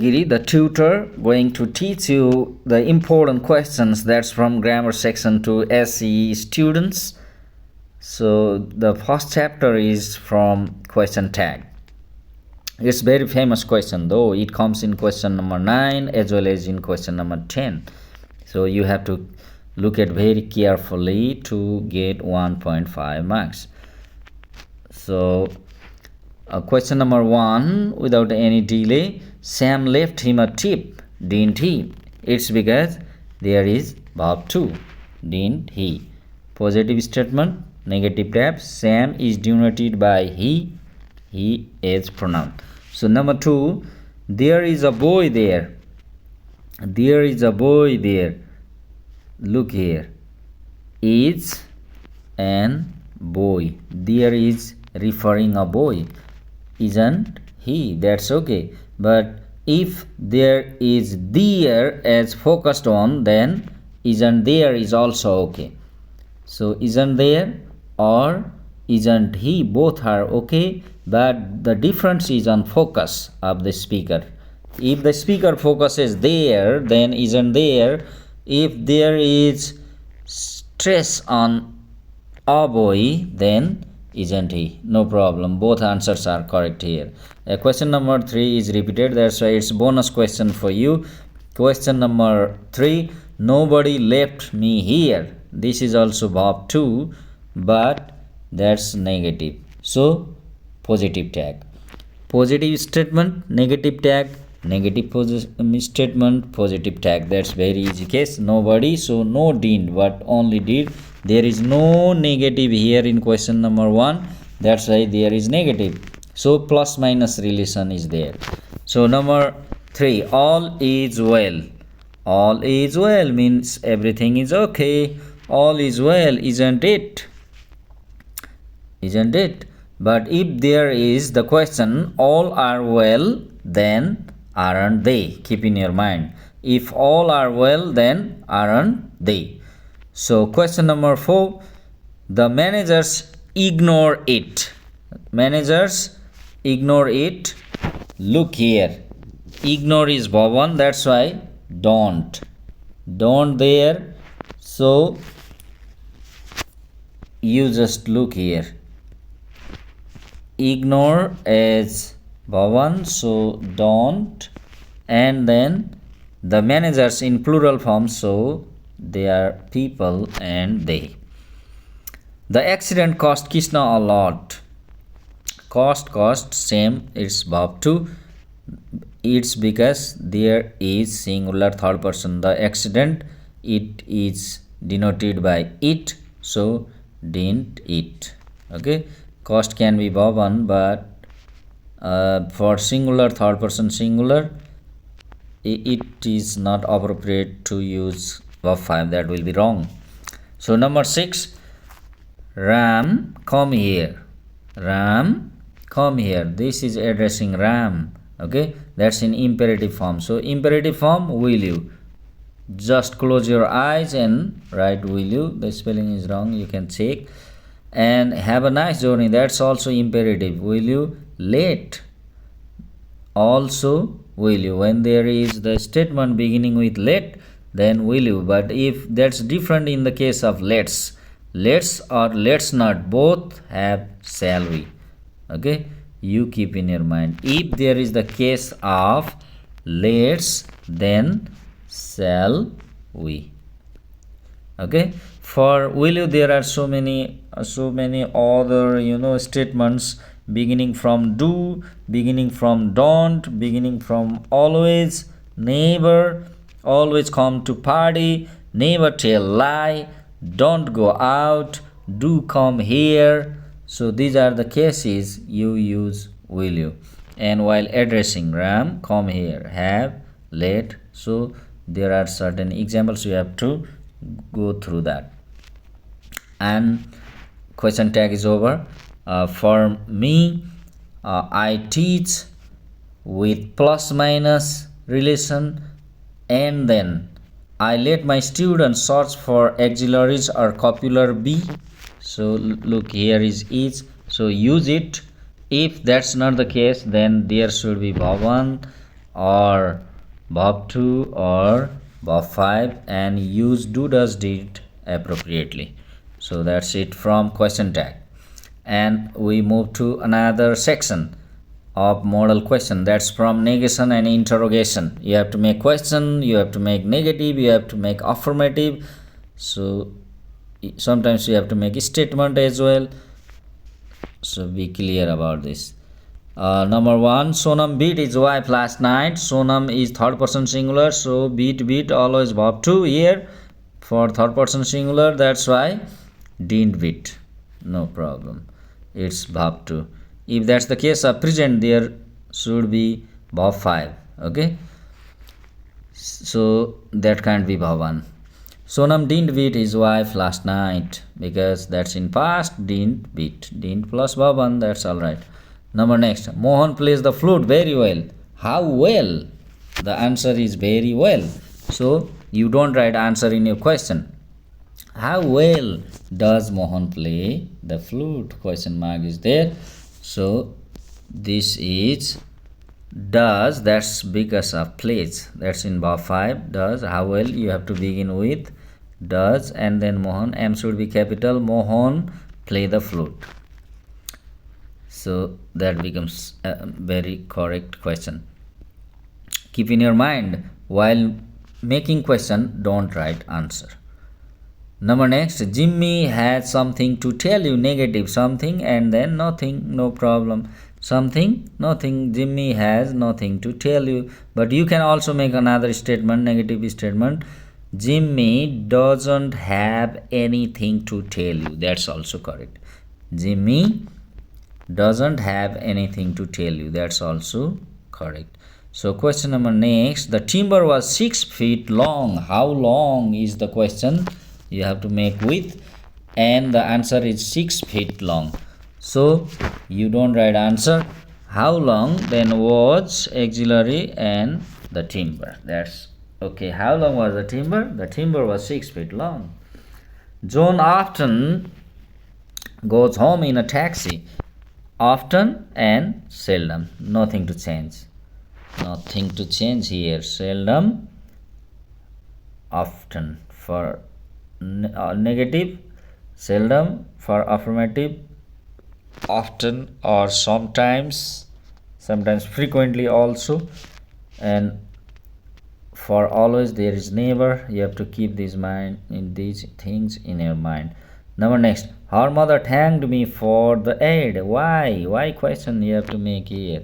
Giri, the tutor, going to teach you the important questions that's from grammar section to SE students. So the first chapter is from question tag. It's very famous question, though it comes in question number 9 as well as in question number 10. So you have to look at very carefully to get 1.5 marks. So question number 1, without any delay, Sam left him a tip, didn't he? It's because there is verb 2, didn't he? Positive statement, negative tab, Sam is denoted by he is pronoun. So number 2, there is a boy there. There is a boy there. Look here. Is an boy. There is referring a boy. Isn't he? That's okay. But if there is there as focused on, then isn't there is also okay. So isn't there or isn't he, both are okay, but the difference is on focus of the speaker. If the speaker focuses there, then isn't there. If there is stress on a boy, then isn't he. No problem, both answers are correct here. Question number 3 is repeated, that's why it's bonus question for you. Question number 3, nobody left me here. This is also verb 2, but that's negative, so positive tag. Positive statement, negative tag, negative statement, positive tag. That's very easy case. Nobody, so no didn't, but only did. There is no negative here in question number 1, that's why there is negative, so plus minus relation is there. So number 3, all is well. All is well means everything is okay. All is well, isn't it? Isn't it? But if there is the question all are well, then aren't they? Keep in your mind, if all are well, then aren't they? So question number 4, the managers ignore it. Managers ignore it. Look here, ignore is verb 1, that's why don't there. So you just look here, ignore as verb 1, so don't, and then the managers in plural form, so they are people and they. The accident cost Krishna a lot. Cost same, it's verb 2. It's because there is singular third person. The accident, it is denoted by it, so didn't it. Okay, cost can be verb 1, but for singular third person singular, it is not appropriate to use verb 5, that will be wrong. So number 6, Ram come here. Ram come here, this is addressing Ram. Okay, that's in imperative form. So imperative form, will you, just close your eyes and write will you. The spelling is wrong, you can check. And have a nice journey, that's also imperative. Will you let, also will you. When there is the statement beginning with let, then will you. But if that's different in the case of let's or let's not, both have shall we. Okay, you keep in your mind, if there is the case of let's, then shall we. Okay, for will you there are so many other statements beginning from do, beginning from don't, beginning from always, never, always come to party, never tell lie, don't go out, do come here. So these are the cases you use will you. And while addressing Ram, come here, have, let, so there are certain examples you have to go through that. And question tag is over. For me, I teach with plus minus relation, and then I let my students search for auxiliaries or copular be. So look, here is, so use it. If that's not the case, then there should be verb 1, or verb 2 or verb 5 and use do does did appropriately. So that's it from question tag. And we move to another section of model question, that's from negation and interrogation. You have to make question, you have to make negative, you have to make affirmative. So sometimes you have to make a statement as well, so be clear about this. Number one, Sonam beat his wife last night. Sonam is third person singular, so beat always verb 2 here for third person singular, that's why didn't beat, no problem, it's verb 2. If that's the case of present, there should be verb 5. Okay, so that can't be verb 1. Sonam didn't beat his wife last night because that's in past. Didn't plus verb 1, that's alright. Number next, Mohan plays the flute very well. How well? The answer is very well. So you don't write answer in your question. How well does Mohan play the flute? Question mark is there. So this is does, that's because of plays, that's in verb 5. Does, how well, you have to begin with does and then Mohan, M should be capital, Mohan play the flute. So that becomes a very correct question. Keep in your mind, while making question, don't write answer. Number next, Jimmy had something to tell you, negative, something and then nothing, no problem. Something, nothing, Jimmy has nothing to tell you. But you can also make another statement, negative statement. Jimmy doesn't have anything to tell you. That's also correct. Jimmy doesn't have anything to tell you. That's also correct. So question number next, the timber was 6 feet long. How long is the question? You have to make with, and the answer is 6 feet long. So you don't write answer. How long, then was auxiliary and the timber. That's okay. How long was the timber? The timber was 6 feet long. John often goes home in a taxi. Often and seldom. Nothing to change. Nothing to change here. Seldom, often for negative, seldom for affirmative, often or sometimes, sometimes frequently also, and for always there is never. You have to keep these things in your mind. Number next, her mother thanked me for the aid. Why question you have to make here.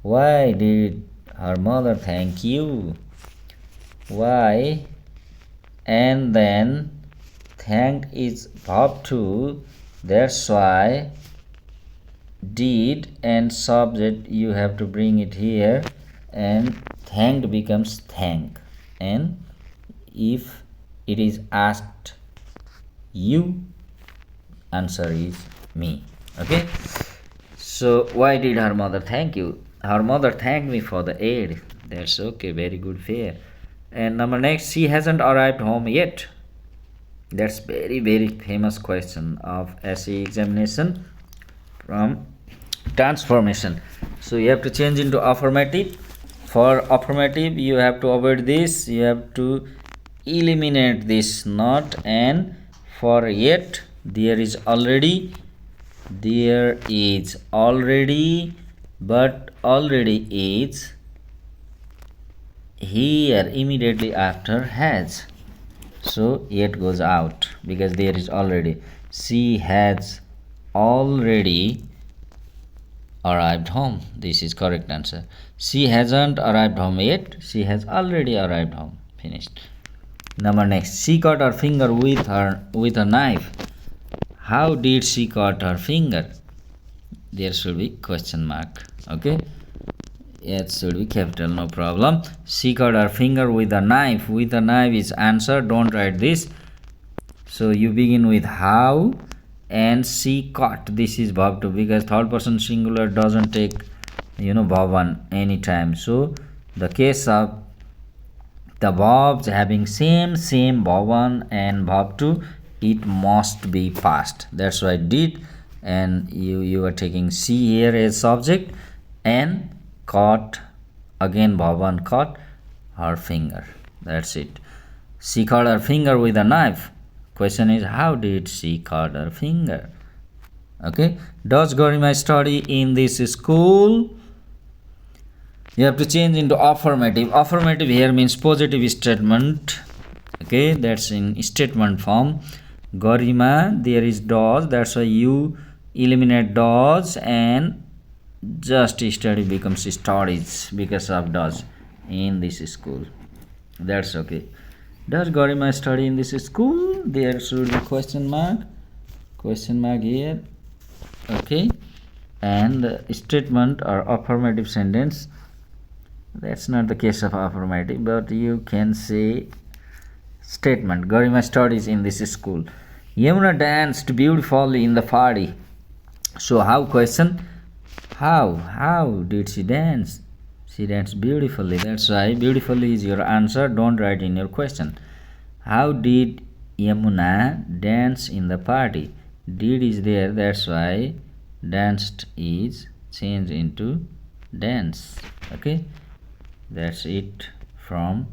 Why did her mother thank you? Why? And then thanked is verb 2, that's why did and subject you have to bring it here, and thanked becomes thank, and if it is asked you, answer is me. Okay, so why did her mother thank you? Her mother thanked me for the aid. That's okay, very good, fair. And number next, she hasn't arrived home yet. That's very famous question of SE examination from transformation. So you have to change into affirmative. For affirmative, you have to avoid this. You have to eliminate this not, and for yet, there is already, but already is here immediately after has. So yet goes out because there is already. She has already arrived home. This is correct answer. She hasn't arrived home yet. She has already arrived home. Finished. Number next, she cut her finger with a knife. How did she cut her finger? There should be question mark. Okay, it should be capital, no problem. She cut her finger with a knife. With a knife is answer, don't write this. So you begin with how, and she cut, this is verb 2 because third person singular doesn't take verb 1 anytime. So the case of the verbs having same verb 1 and verb 2, it must be past. That's why did, and you are taking she here as subject, and cut Again Bhavan cut her finger. That's it. She cut her finger with a knife. Question is, how did she cut her finger? Okay. Does Garima study in this school? You have to change into affirmative. Affirmative here means positive statement. Okay, that's in statement form. Garima, there is does, that's why you eliminate does and just study becomes studies because of does in this school. That's okay. Does Garima study in this school? There should be question mark here. Okay, and statement or affirmative sentence. That's not the case of affirmative, but you can say statement. Garima studies in this school. Yamuna danced beautifully in the party. So how question? How did she dance? She danced beautifully. That's why beautifully is your answer. Don't write in your question. How did Yamuna dance in the party? Did is there. That's why danced is changed into dance. Okay. That's it from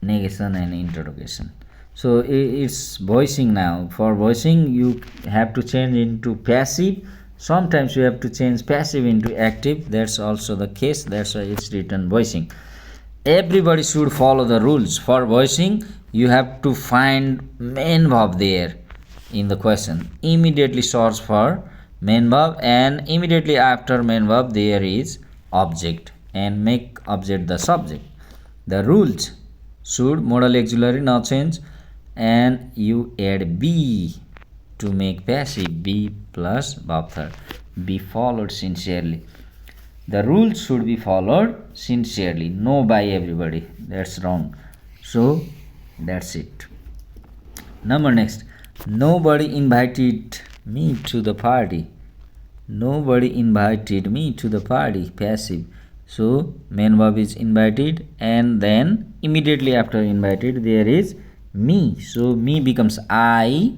negation and interrogation. So it's voicing now. For voicing, you have to change into passive. Sometimes you have to change passive into active. That's also the case. That's why it's written voicing. Everybody should follow the rules. For voicing, you have to find main verb there in the question. Immediately search for main verb, and immediately after main verb there is object, and make object the subject. The rules should modal auxiliary not change, and you add be to make passive. Be plus verb third. Be followed sincerely. The rules should be followed sincerely. No by everybody. That's wrong. So that's it. Number next. Nobody invited me to the party. Nobody invited me to the party. Passive. So main verb is invited, and then immediately after invited there is me. So me becomes I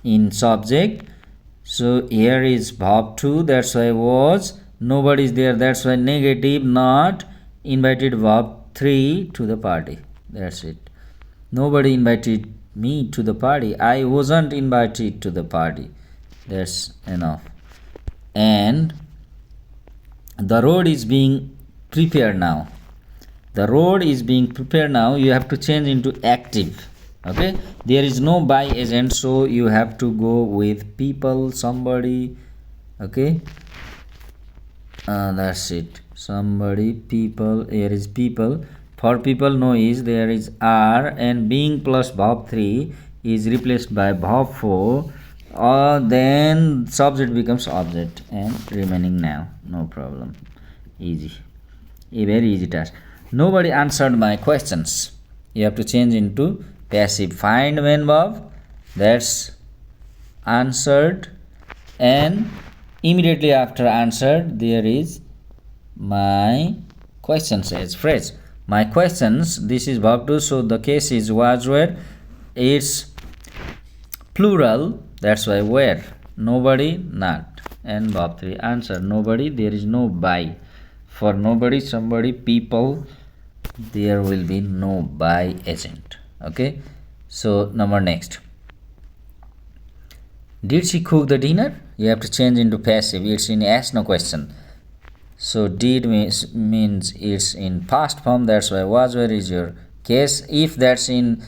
in subject. So here is verb 2. That's why was. Nobody is there. That's why negative, not invited verb 3 to the party. That's it. Nobody invited me to the party. I wasn't invited to the party. That's enough. And the road is being prepared now. The road is being prepared now. You have to change into active. Okay, there is no by agent, so you have to go with people, somebody. Okay, that's it. Somebody, people. Here is people. For people, no is. There is are, and being plus verb 3 is replaced by verb 4. Then subject becomes object, and remaining now. No problem. Easy. A very easy task. Nobody answered my questions. You have to change into passive. Find main verb. That's answered, and immediately after answered there is my questions as phrase. My questions. This is verb 2. So the case is was where. It's plural. That's why where. Nobody, not, and verb 3 answer. Nobody, there is no by. For nobody, somebody, people, there will be no by agent. Okay, so number next. Did she cook the dinner? You have to change into passive. It's in ask no question. So did means it's in past form. That's why was where is your case. If that's in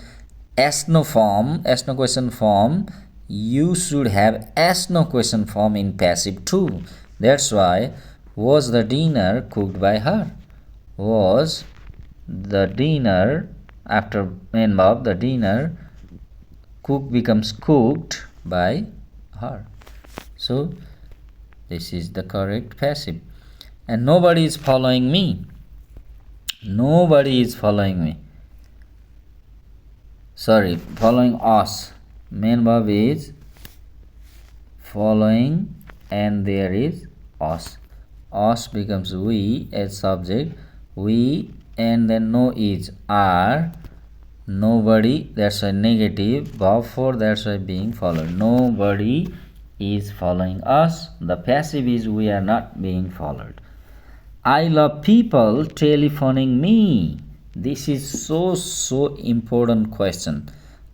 ask no form, ask no question form, you should have ask no question form in passive too. That's why was the dinner cooked by her? Was the dinner, after main verb, the dinner cook becomes cooked by her. So this is the correct passive. And nobody is following me. Nobody is following me. Sorry, following us. Main verb is following, and there is us. Us becomes we as subject. We, and then no is are. Nobody, that's a negative. Verb 4, that's why being followed. Nobody is following us. The passive is we are not being followed. I love people telephoning me. This is so important question.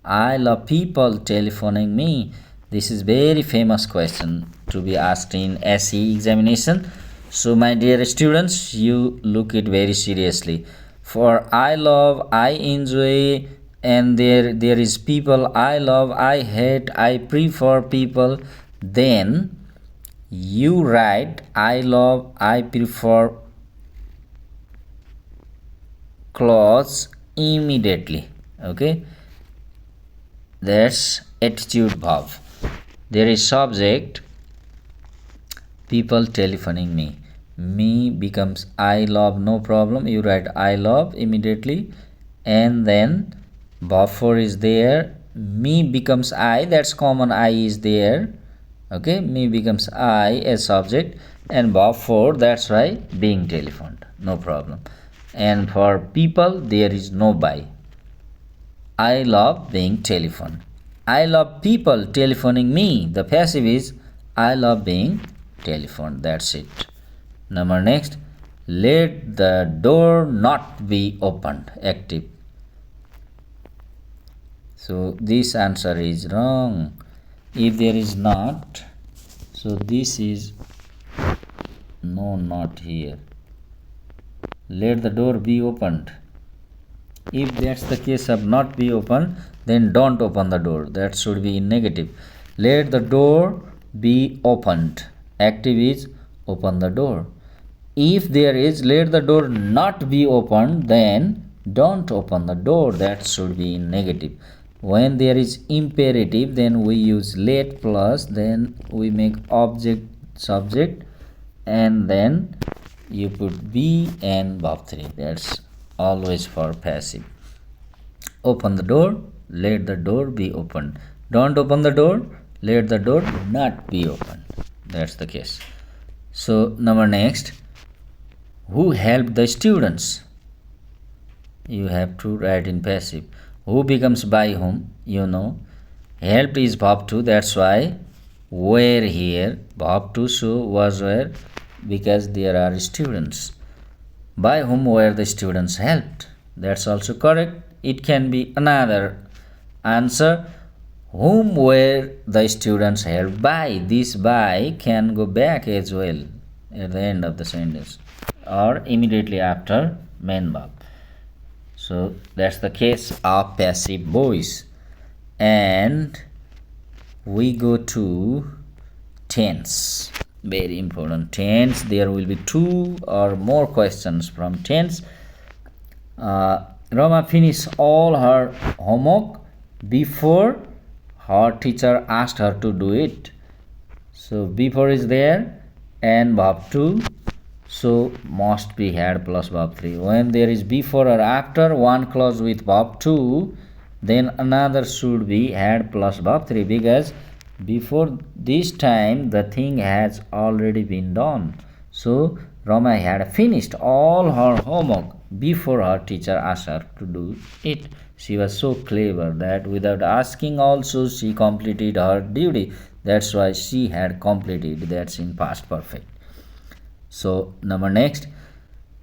I love people telephoning me. This is very famous question to be asked in SE examination. So my dear students, you look it very seriously. For I love, I enjoy, and there is people I love, I hate, I prefer people, then you write I love, I prefer clause immediately. Okay, that's attitude verb. There is subject, people telephoning me. Me becomes I love, no problem, you write I love immediately, and then verb 4 is there. Me becomes I, that's common, I is there. Okay, me becomes I as subject, and verb 4, that's why being telephoned, no problem. And for people there is no by. I love being telephoned. I love people telephoning me. The passive is I love being telephoned. That's it. Number next, let the door not be opened. Active. So this answer is wrong. If there is not, so this is no, not here. Let the door be opened. If that's the case of not be open, then don't open the door. That should be in negative. Let the door be opened. Active is open the door. If there is let the door not be opened, then don't open the door. That should be in negative. When there is imperative, then we use let plus, then we make object subject, and then you put be and verb 3. That's always for passive. Open the door, let the door be opened. Don't open the door, let the door not be opened. That's the case. So number next, who helped the students? You have to write in passive. Who becomes by whom? You know. Helped is verb 2, that's why were here. Verb 2 so was where, because there are students. By whom were the students helped? That's also correct. It can be another answer. Whom were the students helped by? This by can go back as well at the end of the sentence or immediately after main verb. So that's the case of passive voice. And we go to tense. Very important. Tense. There will be 2 or more questions from tense. Rama finished all her homework before her teacher asked her to do it. So before is there and verb 2. So must be had plus verb 3. When there is before or after one clause with verb 2, then another should be had plus verb 3, because before this time the thing has already been done. So Rama had finished all her homework before her teacher asked her to do it. She was so clever that without asking also she completed her duty. That's why she had completed. That's in past perfect. So number next,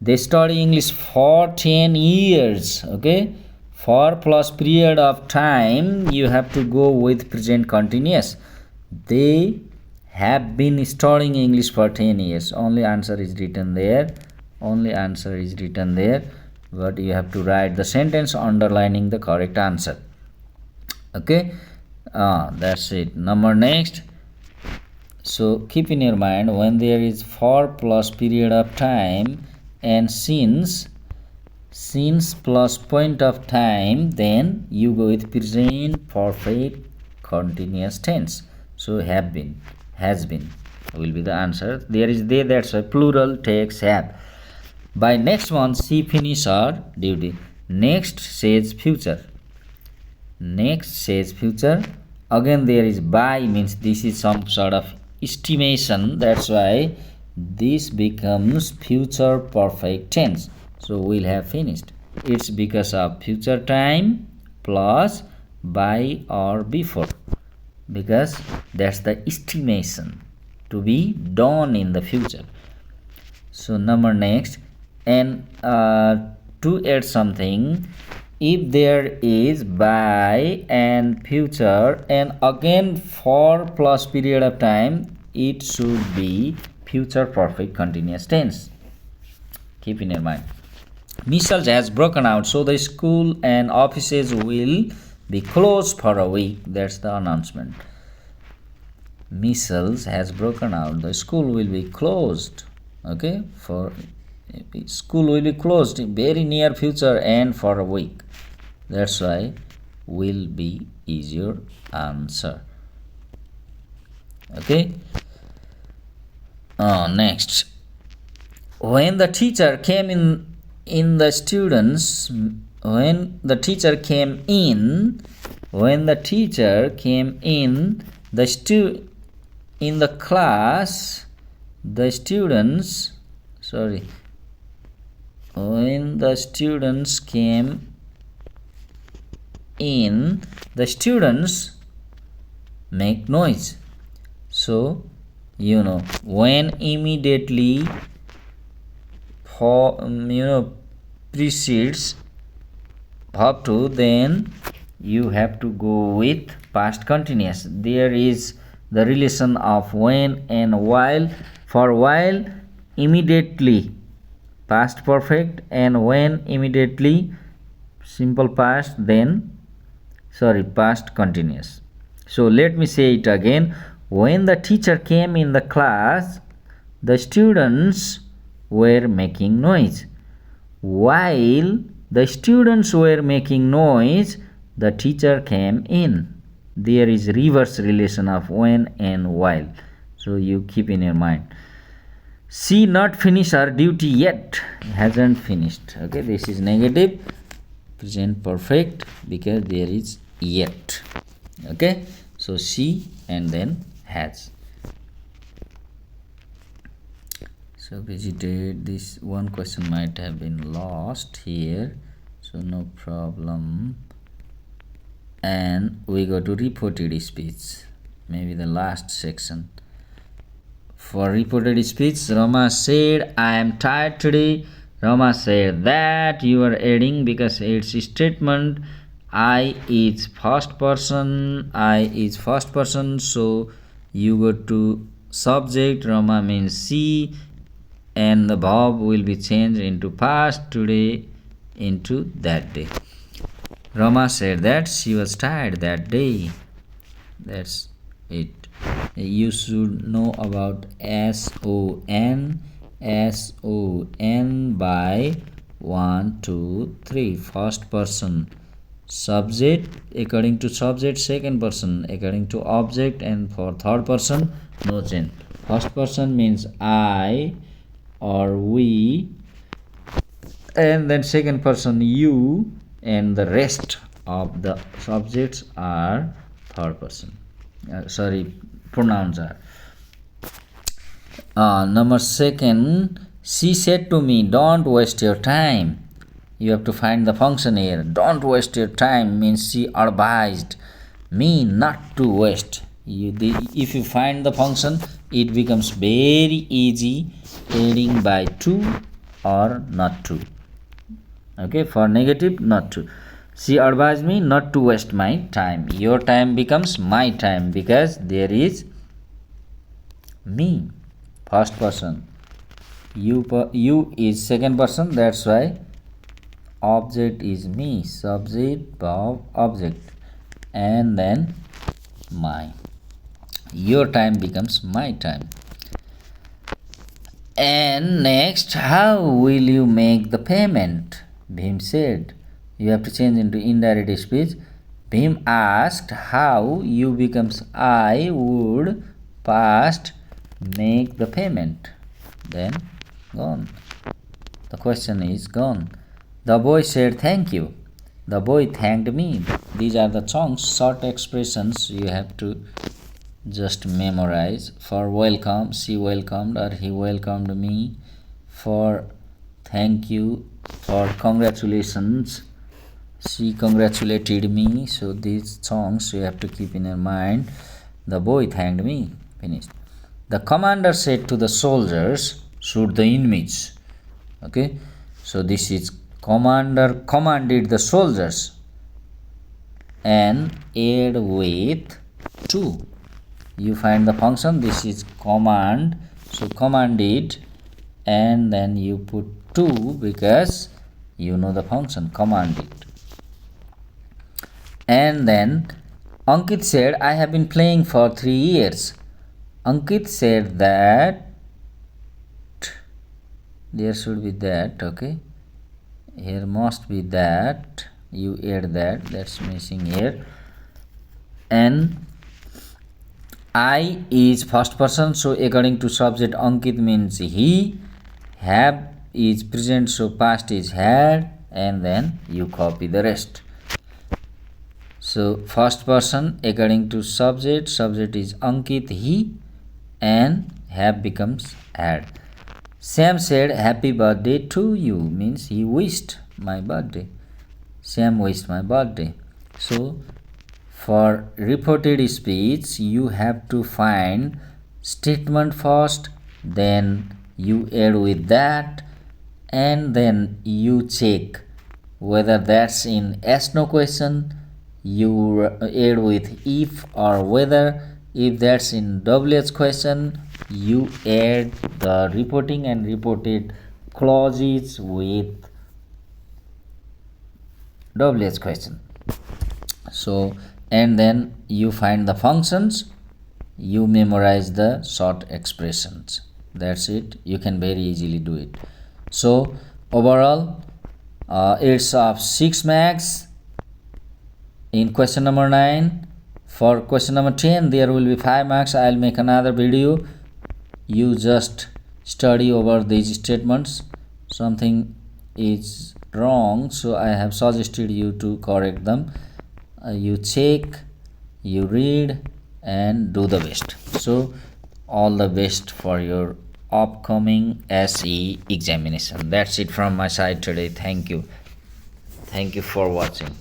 they study English for 10 years. Okay, for plus period of time you have to go with present continuous. They have been studying English for 10 years. Only answer is written there. Only answer is written there. But you have to write the sentence underlining the correct answer. Okay, that's it. Number next. So keep in your mind, when there is for plus period of time and since plus point of time, then you go with present perfect continuous tense. So have been, has been will be the answer. There is they, that's why plural takes have. By next one she finish her duty. Next says future. Next says future. Again there is by, means this is some sort of estimation. That's why this becomes future perfect tense. So we'll have finished. It's because of future time plus by or before, because that's the estimation to be done in the future. So number next, and to add something, if there is by and future and again for plus period of time, it should be future perfect continuous tense. Keep in your mind. Measles has broken out, so the school and offices will be closed for a week. That's the announcement. Measles has broken out, the school will be closed. Okay, for school will be closed in very near future and for a week. That's why will be is your answer. Okay. Next, when the teacher came in the students when the teacher came in the in the class, the students sorry when the students came in, the students make noise. So when immediately for precedes verb to, then you have to go with past continuous. There is the relation of when and while. For while, immediately past perfect, and when immediately simple past, then past continuous. So let me say it again. When the teacher came in the class, the students were making noise. While the students were making noise, the teacher came in. There is reverse relation of when and while. So you keep in your mind. She not finished her duty yet. Hasn't finished. Okay, this is negative present perfect because there is yet. Okay, so she and then has. So visited, this one question might have been lost here, so no problem. And we go to reported speech, maybe the last section. For reported speech, Rama said, I am tired today. Rama said that. You are adding because it's a statement. I is first person, so you go to subject. Rama means she, and the verb will be changed into past, today into that day. Rama said that she was tired that day. That's it. You should know about SON by 1, 2, 3. First person subject according to subject, second person according to object, and for third person no change. First person means I or we, and then second person you, and the rest of the subjects are third person. Pronouns are. Number second, she said to me, don't waste your time. You have to find the function here. Don't waste your time means she advised me not to waste. If you find the function, it becomes very easy adding by to or not to. Okay, for negative, not to. She advised me not to waste my time. Your time becomes my time because there is me, first person. You is second person, that's why object is me, subject, verb, object, and then my. Your time becomes my time. And next, how will you make the payment? Bhim said. You have to change into indirect speech. Bhim asked how, you becomes I would, past, make the payment. Then gone. The question is gone. The boy said thank you. The boy thanked me. These are the chunks, short expressions you have to just memorize. For welcome, she welcomed or he welcomed me. For thank you, for congratulations, she congratulated me. So these songs you have to keep in your mind. The boy thanked me. Finished. The commander said to the soldiers, shoot the enemies. Okay, so this is commander commanded the soldiers and add with 2. You find the function, this is command, so commanded, and then you put 2 because you know the function commanded. And then Ankit said, I have been playing for 3 years. Ankit said that, there should be that, okay, here must be that, you add that, that's missing here. And I is first person, so according to subject Ankit means he, have is present, so past is had, and then you copy the rest. So first person according to subject, subject is Ankit, he, and have becomes had. Sam said happy birthday to you means he wished my birthday. Sam wished my birthday. So for reported speech you have to find statement first, then you add with that, and then you check whether that's in yes no question, you add with if or whether. If that's in WH question, you add the reporting and reported clauses with WH question. So and then you find the functions, you memorize the short expressions. That's it, you can very easily do it. So overall it's of 6 marks in question number 9. For question number 10 there will be 5 marks. I'll make another video, you just study over these statements. Something is wrong, so I have suggested you to correct them. You check, you read, and do the best. So all the best for your upcoming SE examination. That's it from my side today. Thank you for watching.